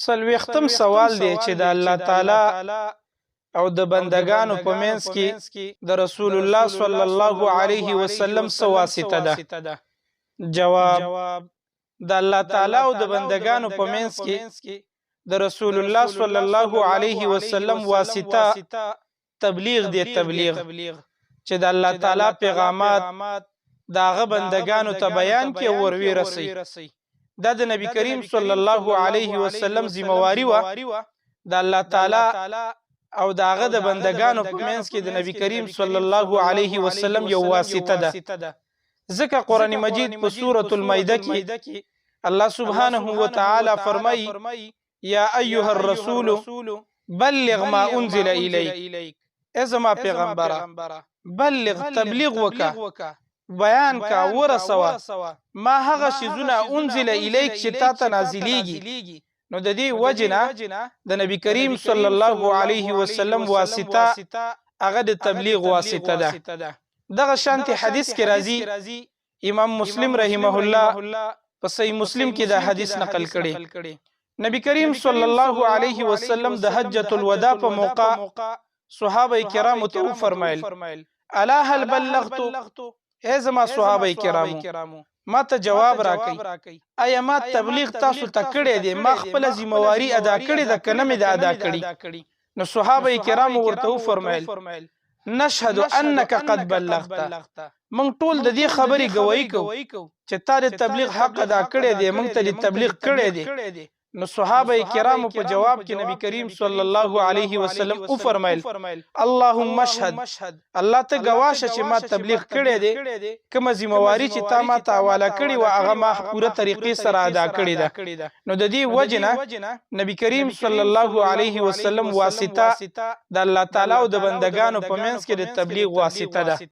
څلوېښتم سوال دی چې د الله تعالی او د بندگانو په منځ کې د رسول الله صلی الله علیه وسلم څه واسطه ده؟ جواب: د الله تعالی او د بندگانو په منځ کې د رسول الله صلی الله علیه وسلم واسطه تبلیغ دی. تبلیغ چې د الله تعالی پیغامات د هغه بندگانو ته بیان کې او ور ورسوي. دا د نبی کریم صلی الله علیه وسلم ذمہواری و. د الله تعالی او د هغه د بندگانو په منځ کې د نبی کریم صلی الله علیه وسلم یو واسطه ده. ځکه قرآن مجید په سورة المائده کې الله سبحانه وتعالی فرمایي: یا ایها الرسول بلغ ما انزل الیک. ای زما پیغمبره بلغ تبلیغ وکا، بیان کا ورسوه ما هغه شیزونه انزل الیک چې تا ته نازلیږي. نو د دې وجنه د نبی کریم صلی الله علیه وسلم واسطه هغه د تبلیغ واسطه ده. دغه شانتي حدیث کې راځي، امام مسلم رحمه الله په صحیح مسلم کې دا حدیث نقل کړي. نبی کریم صلی الله علیه وسلم د حجۃ الوداع په موقع صحابه کرامو ته فرمایل: الا هل بلغت؟ ای زما صحابه کرامو ما ته جواب راکړئ، آیا ما تبلیغ تاسو ته کړی دی؟ ما خپل ذمہواری ادا کړې ده که نه مې ده ادا کړې؟ نو صحابه کرامو ورته وفرمایل: نشهد انک قد بلغت. موږ ټول د دې خبرې گواهی کوو چې تا د تبلیغ حق ادا کړی دی، موږ ته د تبلیغ کړی دی. نو صحابه کرامو په جواب کې نبی کریم صلی الله علیه وسلم او فرمایل: اللهم اشهد، الله ته گواه شه چې ما تبلیغ کړی دی، کومه ذمہواری چې تا ما ته حواله کړې و هغه ما پوره طریقې سره ادا کړې ده. نو د دې وجنه نبی کریم صلی الله علیه وسلم واسطه د الله تعالی او د بندگانو په منځ کې د تبلیغ واسطه ده.